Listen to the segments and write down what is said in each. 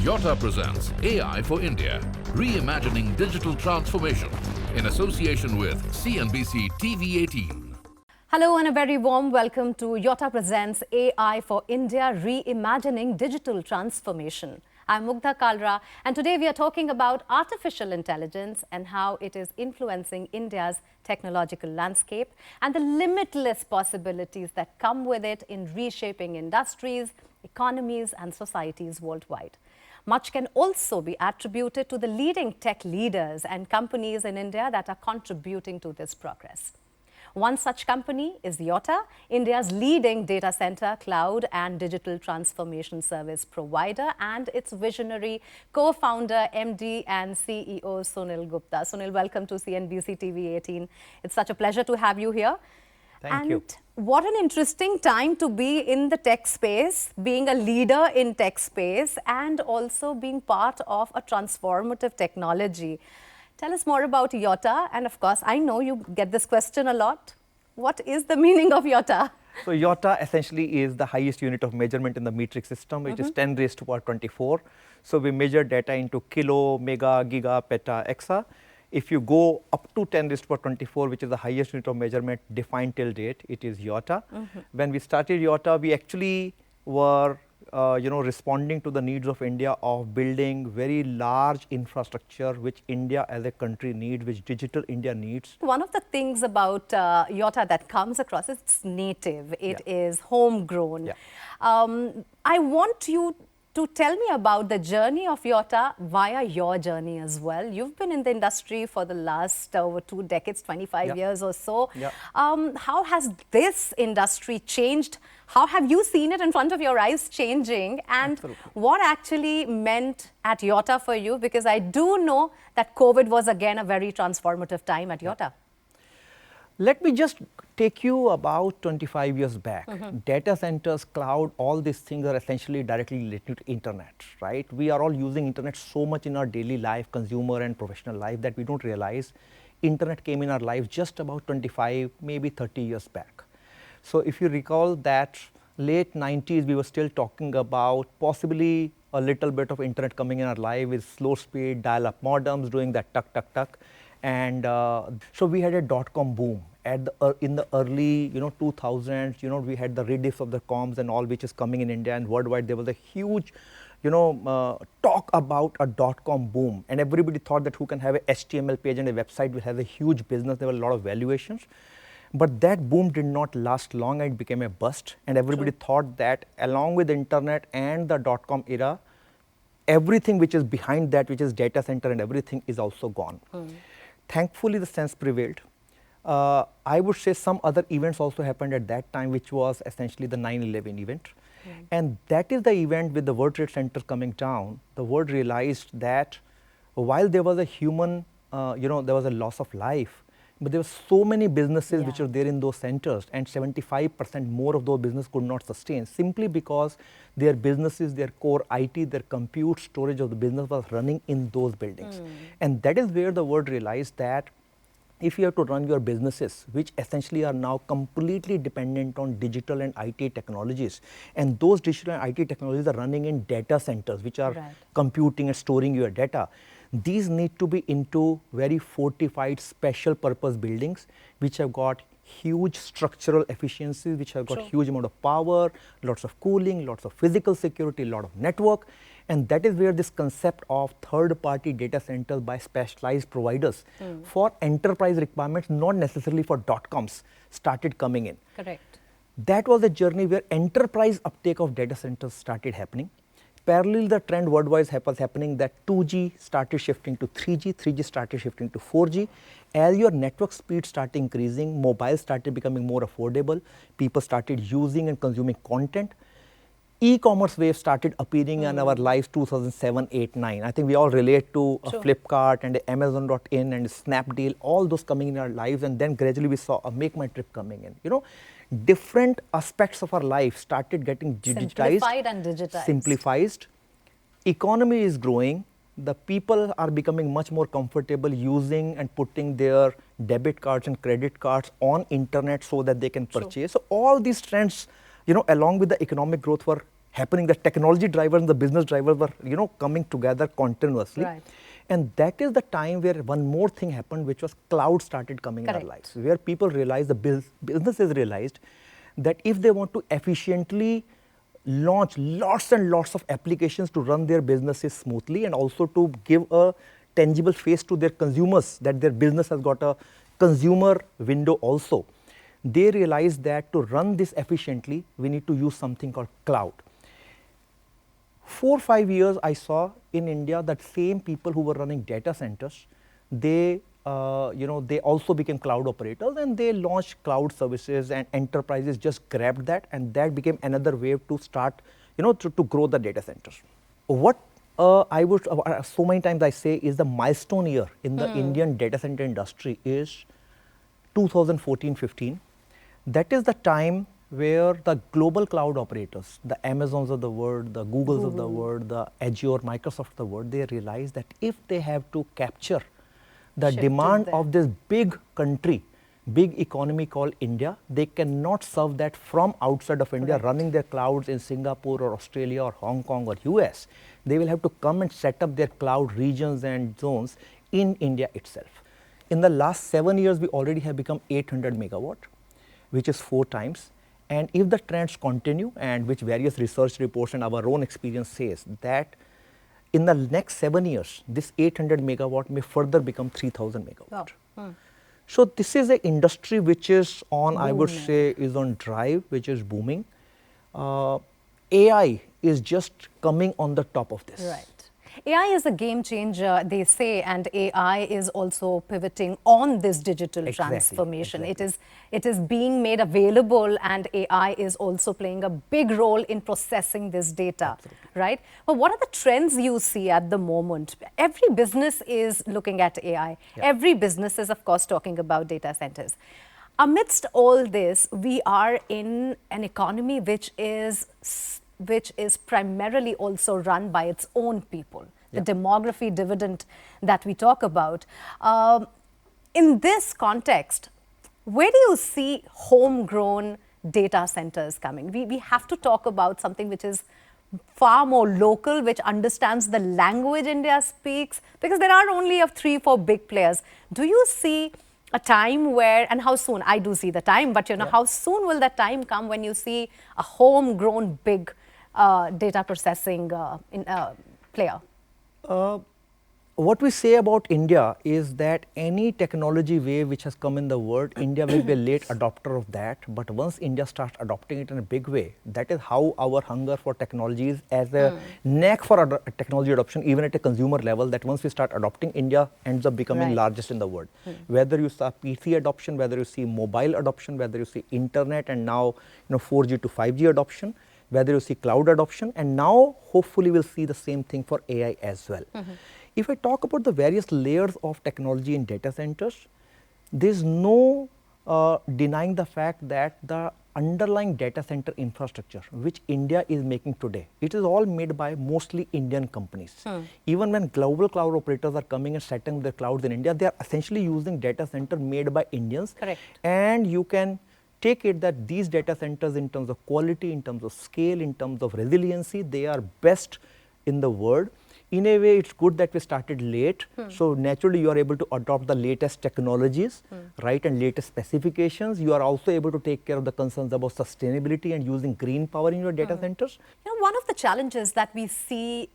Yotta presents AI for India, Reimagining Digital Transformation in association with CNBC-TV18. Hello and a very warm welcome to Yotta presents AI for India, Reimagining Digital Transformation. I'm Mugdha, Kalra, and today we are talking about artificial intelligence and how it is influencing India's technological landscape and the limitless possibilities that come with it in reshaping industries, economies and societies worldwide. Much can also be attributed to the leading tech leaders and companies in India that are contributing to this progress. One such company is Yotta, India's leading data center, cloud and digital transformation service provider, and its visionary co-founder, MD and CEO Sunil Gupta. Sunil, welcome to CNBC-TV18. It's such a pleasure to have you here. Thank you. What an interesting time to be in the tech space, being a leader in tech space and also being part of a transformative technology. Tell us more about Yotta, and of course, I know you get this question a lot. What is the meaning of Yotta? So Yotta essentially is the highest unit of measurement in the metric system, which is 10 raised to power 24. So we measure data into kilo, mega, giga, peta, exa. If you go up to 10 raised to power 24, which is the highest unit of measurement defined till date, it is Yotta. When we started Yotta, we actually were responding to the needs of India of building very large infrastructure which India as a country needs, which digital India needs. One of the things about Yotta that comes across is it's native, it is homegrown. I want you to tell me about the journey of Yotta via your journey as well. You've been in the industry for the last over 2 decades, 25 years or so. How has this industry changed? How have you seen it in front of your eyes changing? And what actually meant at Yotta for you? Because I do know that COVID was again a very transformative time at Yotta. Let me just take you about 25 years back. Data centers, cloud, all these things are essentially directly related to internet, right? We are all using internet so much in our daily life, consumer and professional life, that we don't realize internet came in our life just about 25, maybe 30 years back. So if you recall that late 90s, we were still talking about possibly a little bit of internet coming in our life with slow speed, dial-up modems doing that tuck, tuck, tuck. And so we had a dot-com boom in the early 2000s. We had the rediff of the comms and all, which is coming in India and worldwide. There was a huge talk about a dot-com boom, and everybody thought that who can have a HTML page and a website will have a huge business. There were a lot of valuations, but that boom did not last long and it became a bust, and everybody thought that along with the internet and the dot-com era, everything which is behind that, which is data center and everything, is also gone. Thankfully, the sense prevailed. I would say some other events also happened at that time, which was essentially the 9/11 event. And that is the event with the World Trade Center coming down. The world realized that while there was a human, there was a loss of life, but there were so many businesses which are there in those centers, and 75% more of those businesses could not sustain, simply because their businesses, their core IT, their compute storage of the business was running in those buildings. And that is where the world realized that if you have to run your businesses, which essentially are now completely dependent on digital and IT technologies, and those digital and IT technologies are running in data centers, which are computing and storing your data, these need to be into very fortified special purpose buildings, which have got huge structural efficiencies, which have got huge amount of power, lots of cooling, lots of physical security, lot of network. And that is where this concept of third-party data centers by specialized providers for enterprise requirements, not necessarily for dot-coms, started coming in. Correct. That was a journey where enterprise uptake of data centers started happening. Parallel, the trend worldwide was happening that 2G started shifting to 3G, 3G started shifting to 4G. As your network speed started increasing, mobile started becoming more affordable, people started using and consuming content. E-commerce wave started appearing in our lives 2007, 8, 9. I think we all relate to a Flipkart and a Amazon.in and a Snapdeal, all those coming in our lives, and then gradually we saw a Make My Trip coming in. Different aspects of our life started getting digitized. Simplified and digitized. Simplified. Economy is growing. The people are becoming much more comfortable using and putting their debit cards and credit cards on internet so that they can purchase. So all these trends, along with the economic growth, were happening. The technology drivers and the business drivers were, coming together continuously. Right. And that is the time where one more thing happened, which was cloud started coming in our lives, where people realized, the businesses realized that if they want to efficiently launch lots and lots of applications to run their businesses smoothly and also to give a tangible face to their consumers, that their business has got a consumer window also, they realized that to run this efficiently, we need to use something called cloud. 4 or 5 years I saw in India that same people who were running data centers, they also became cloud operators and they launched cloud services, and enterprises just grabbed that, and that became another wave to start, to grow the data centers. What I would, so many times I say, is the milestone year in the Indian data center industry is 2014-15. That is the time where the global cloud operators, the Amazons of the world, the Googles of the world, the Azure, Microsoft of the world, they realize that if they have to capture the demand of this big country, big economy called India, they cannot serve that from outside of India, running their clouds in Singapore or Australia or Hong Kong or US. They will have to come and set up their cloud regions and zones in India itself. In the last 7 years, we already have become 800 megawatt, which is 4 times. And if the trends continue, and which various research reports and our own experience says, that in the next 7 years, this 800 megawatt may further become 3000 megawatt. Wow. So this is an industry which is on, I would say, is on drive, which is booming. AI is just coming on the top of this. Right. AI is a game changer, they say, and AI is also pivoting on this digital transformation. It is being made available, and AI is also playing a big role in processing this data, right? But what are the trends you see at the moment? Every business is looking at AI. Every business is, of course, talking about data centers. Amidst all this, we are in an economy which is primarily also run by its own people, the demography dividend that we talk about. In this context, where do you see homegrown data centers coming? We have to talk about something which is far more local, which understands the language India speaks, because there are only 3-4 big players. Do you see a time where, and how soon? I do see the time, but how soon will that time come when you see a homegrown big data processing player? What we say about India is that any technology wave which has come in the world, India will be a late adopter of that. But once India starts adopting it in a big way, that is how our hunger for technology is, as a knack for technology adoption, even at a consumer level, that once we start adopting, India ends up becoming largest in the world. Whether you see PC adoption, whether you see mobile adoption, whether you see internet, and now 4G to 5G adoption, whether you see cloud adoption, and now hopefully we'll see the same thing for AI as well. If I talk about the various layers of technology in data centers, there's no denying the fact that the underlying data center infrastructure which India is making today, it is all made by mostly Indian companies. Even when global cloud operators are coming and setting their clouds in India, they are essentially using data center made by Indians. Correct. And you can take it that these data centers, in terms of quality, in terms of scale, in terms of resiliency, they are best in the world. In a way, it's good that we started late. So naturally, you are able to adopt the latest technologies, right, and latest specifications. You are also able to take care of the concerns about sustainability and using green power in your data centers. One of the challenges that we see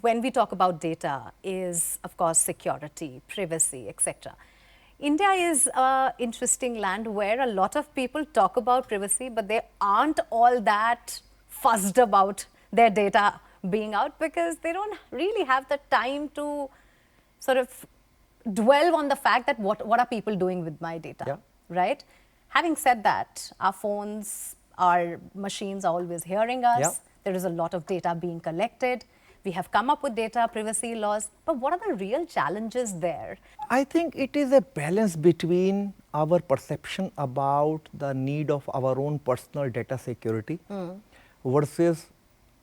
when we talk about data is, of course, security, privacy, etc. India is an interesting land where a lot of people talk about privacy, but they aren't all that fussed about their data being out, because they don't really have the time to sort of dwell on the fact that what are people doing with my data, right? Having said that, our phones, our machines are always hearing us. There is a lot of data being collected. We have come up with data privacy laws, but what are the real challenges there? I think it is a balance between our perception about the need of our own personal data security versus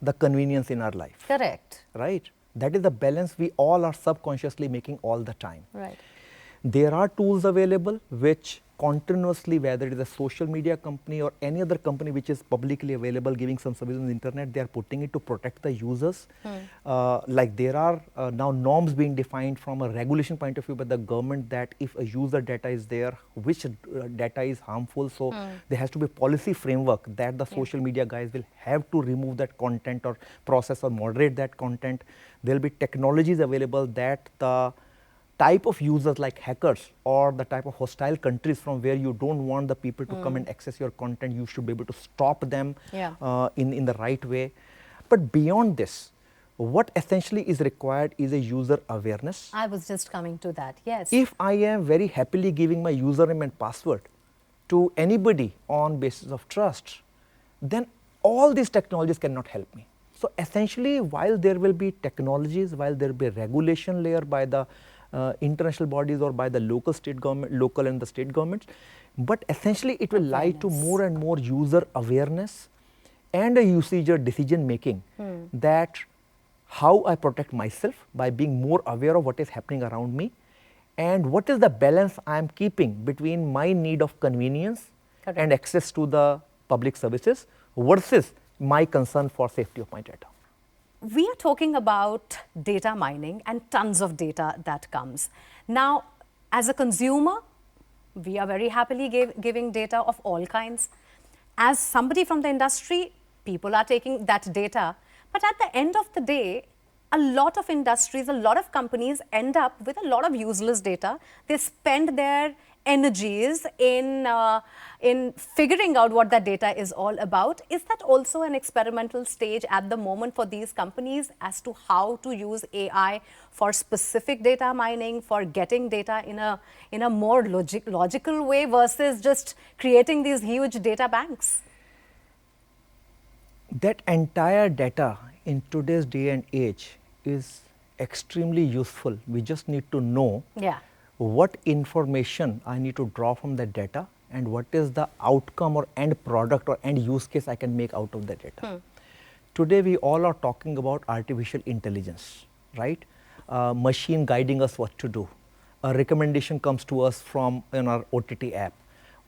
the convenience in our life. Correct. Right? That is the balance we all are subconsciously making all the time. Right. There are tools available which continuously, whether it is a social media company or any other company which is publicly available giving some service on the internet, they are putting it to protect the users. Like there are now norms being defined from a regulation point of view by the government that if a user data is there, which data is harmful. So there has to be a policy framework that the social media guys will have to remove that content or process or moderate that content. There will be technologies available that the type of users like hackers or the type of hostile countries from where you don't want the people to come and access your content, you should be able to stop them in the right way. But beyond this, what essentially is required is a user awareness. I was just coming to that, yes. If I am very happily giving my username and password to anybody on basis of trust, then all these technologies cannot help me. So essentially, while there will be technologies, while there will be a regulation layer by the international bodies or by the local and the state governments, but essentially it will lie to more and more user awareness and a user decision making that how I protect myself by being more aware of what is happening around me and what is the balance I am keeping between my need of convenience and access to the public services versus my concern for safety of my data. We are talking about data mining and tons of data that comes. Now, as a consumer, we are very happily giving data of all kinds. As somebody from the industry, people are taking that data. But at the end of the day, a lot of industries, a lot of companies end up with a lot of useless data. They spend their energies in figuring out what that data is all about. Is that also an experimental stage at the moment for these companies as to how to use AI for specific data mining, for getting data in a more logical way versus just creating these huge data banks? That entire data in today's day and age is extremely useful. We just need to know what information I need to draw from that data and what is the outcome or end product or end use case I can make out of the data. Today we all are talking about artificial intelligence, right? Machine guiding us what to do. A recommendation comes to us from our OTT app,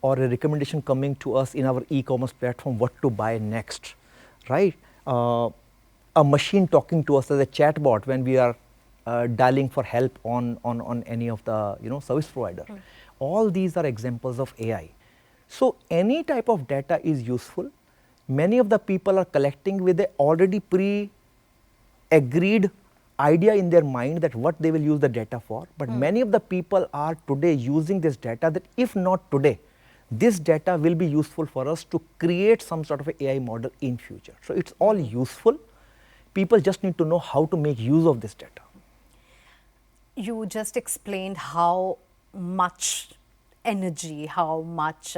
or a recommendation coming to us in our e-commerce platform what to buy next, right? A machine talking to us as a chatbot when we are dialing for help on any of the service provider. All these are examples of AI. So any type of data is useful. Many of the people are collecting with a already pre-agreed idea in their mind that what they will use the data for. But many of the people are today using this data that if not today, this data will be useful for us to create some sort of an AI model in future. So it's all useful. People just need to know how to make use of this data. You just explained how much energy, how much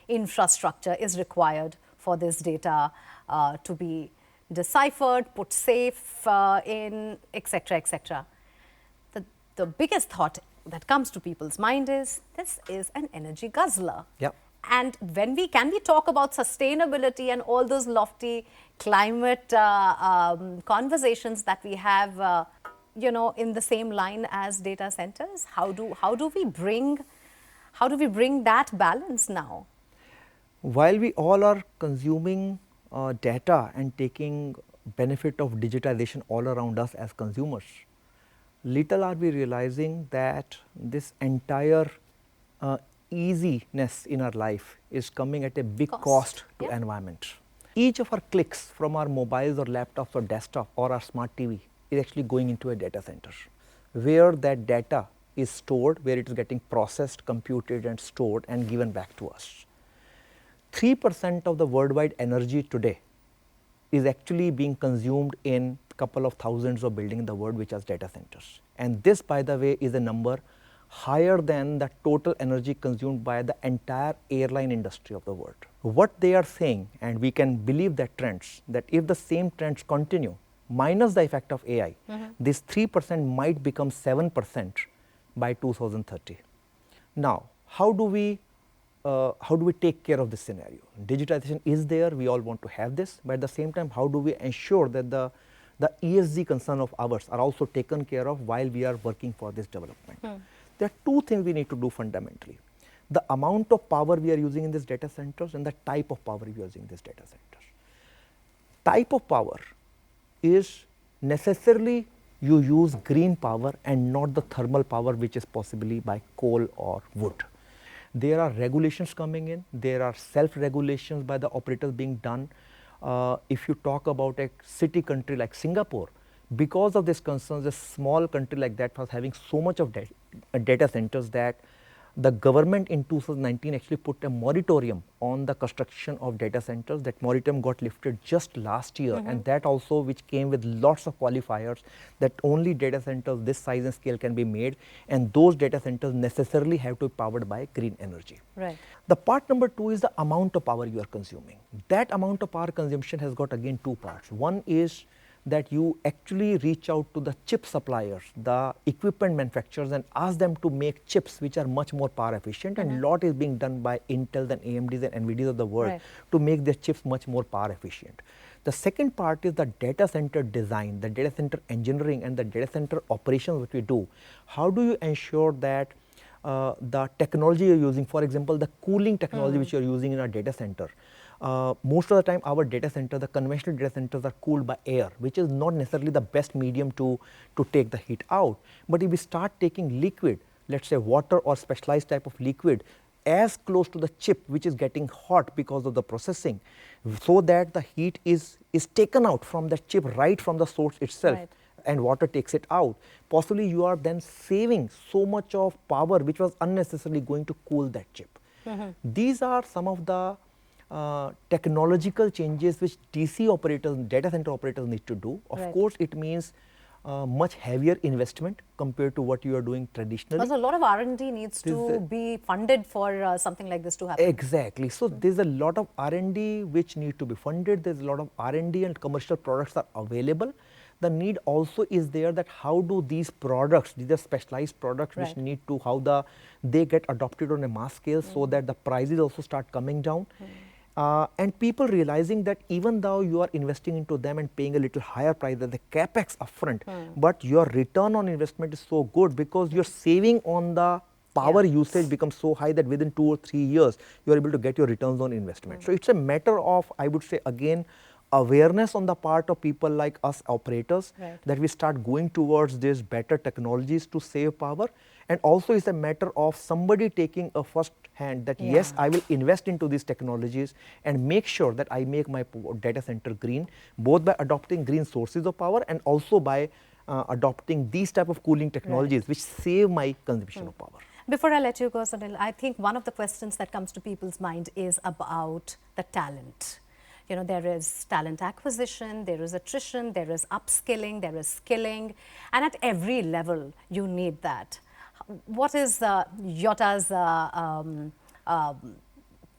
infrastructure is required for this data to be deciphered, put safe in, etc., etc. The biggest thought that comes to people's mind is this is an energy guzzler. Yep. And when we talk about sustainability and all those lofty climate conversations that we have, in the same line as data centers, how do we bring that balance now? While we all are consuming data and taking benefit of digitization all around us as consumers, little are we realizing that this entire easiness in our life is coming at a big cost to environment. Each of our clicks from our mobiles or laptops or desktop or our smart TV is actually going into a data center where that data is stored, where it is getting processed, computed and stored and given back to us. 3% of the worldwide energy today is actually being consumed in a couple of thousands of buildings in the world which are data centers. And this, by the way, is a number higher than the total energy consumed by the entire airline industry of the world. What they are saying, and we can believe that trends, that if the same trends continue, minus the effect of AI, this 3% might become 7% by 2030. Now, how do we take care of this scenario? Digitization is there, we all want to have this, but at the same time, how do we ensure that the ESG concern of ours are also taken care of while we are working for this development? There are two things we need to do fundamentally. the amount of power we are using in these data centers and the type of power we are using in these data centers. Type of power is necessarily you use green power and not the thermal power which is possibly by coal or wood. There are regulations coming in, there are self-regulations by the operators being done. If you talk about a city country like Singapore, because of this concerns, a small country like that was having so much of data centers that the government in 2019 actually put a moratorium on the construction of data centers. That moratorium got lifted just last year, and that also which came with lots of qualifiers that only data centers this size and scale can be made, and those data centers necessarily have to be powered by green energy. Right. The part number 2 is the amount of power you are consuming. That amount of power consumption has got again 2 parts. One is that you actually reach out to the chip suppliers, the equipment manufacturers, and ask them to make chips which are much more power efficient, and lot is being done by Intel and AMDs and NVIDIAs of the world to make their chips much more power efficient. The second part is the data center design, the data center engineering and the data center operations which we do. How do you ensure that the technology you're using, for example, the cooling technology which you're using in our data center, most of the time our data center, the conventional data centers are cooled by air, which is not necessarily the best medium to take the heat out. But if we start taking liquid, let's say water or specialized type of liquid, as close to the chip which is getting hot because of the processing, so that the heat is taken out from the chip right from the source itself. Right. And water takes it out. Possibly you are then saving so much of power which was unnecessarily going to cool that chip. These are some of the technological changes which DC operators, data center operators need to do. Of course, it means much heavier investment compared to what you are doing traditionally. Because a lot of R&D needs to be funded for something like this to happen. Exactly. So there's a lot of R&D which need to be funded. There's a lot of R&D and commercial products are available. The need also is there that how do these products, these are specialized products which need to, how they get adopted on a mass scale so that the prices also start coming down. And people realizing that even though you are investing into them and paying a little higher price than the capex upfront, but your return on investment is so good because you're saving on the power usage becomes so high that within 2 or 3 years you are able to get your returns on investment. So it's a matter of, I would say again, awareness on the part of people like us operators that we start going towards these better technologies to save power, and also it's a matter of somebody taking a first hand that yes, I will invest into these technologies and make sure that I make my data center green, both by adopting green sources of power and also by adopting these type of cooling technologies which save my consumption of power. Before I let you go, Sunil, I think one of the questions that comes to people's mind is about the talent. You know, there is talent acquisition, there is attrition, there is upskilling, there is skilling, and at every level you need that. What is Yotta's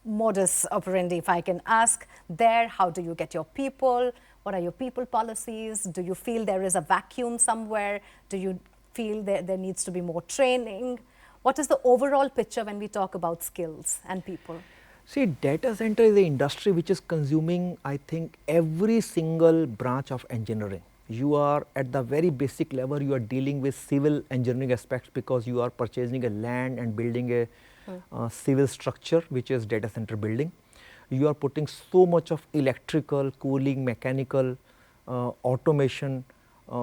modus operandi, if I can ask there? How do you get your people? What are your people policies? Do you feel there is a vacuum somewhere? Do you feel there needs to be more training? What is the overall picture when we talk about skills and people? See, data center is an industry which is consuming, I think, every single branch of engineering. You are at the very basic level, you are dealing with civil engineering aspects because you are purchasing a land and building a civil structure which is data center building. You are putting so much of electrical, cooling, mechanical, automation,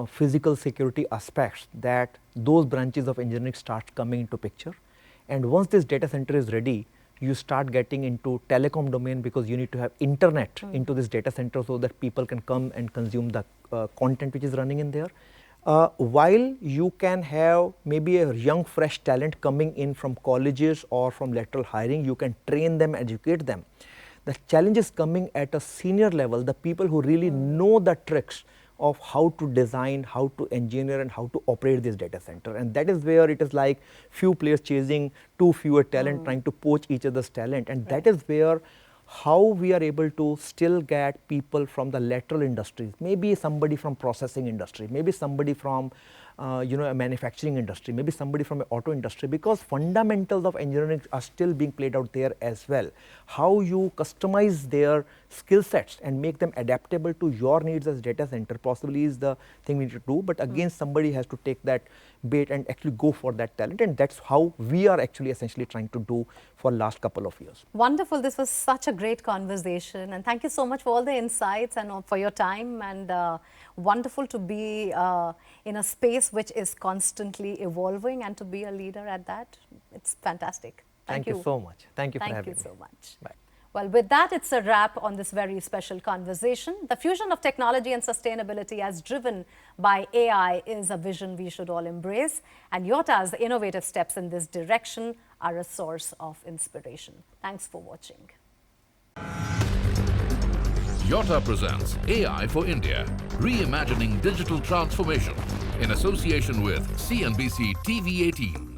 physical security aspects that those branches of engineering start coming into picture. And once this data center is ready, you start getting into telecom domain because you need to have internet into this data center so that people can come and consume the content which is running in there. While you can have maybe a young fresh talent coming in from colleges or from lateral hiring, you can train them, educate them. The challenge is coming at a senior level, the people who really know the tricks of how to design, how to engineer and how to operate this data center, and that is where it is like few players chasing too fewer talent, trying to poach each other's talent, and that is where how we are able to still get people from the lateral industries, maybe somebody from processing industry, maybe somebody from a manufacturing industry, maybe somebody from an auto industry, because fundamentals of engineering are still being played out there as well. How you customize their skill sets and make them adaptable to your needs as data center possibly is the thing we need to do. But again, somebody has to take that bait and actually go for that talent, and that's how we are actually essentially trying to do for last couple of years. Wonderful. This was such a great conversation, and thank you so much for all the insights and for your time, and wonderful to be in a space which is constantly evolving and to be a leader at that. It's fantastic. Thank you so much. Thank you for having me. Thank you so much. Bye. Well, with that, it's a wrap on this very special conversation. The fusion of technology and sustainability as driven by AI is a vision we should all embrace, and Yotta's innovative steps in this direction are a source of inspiration. Thanks for watching. Yotta presents AI for India, Reimagining Digital Transformation in association with CNBC-TV18.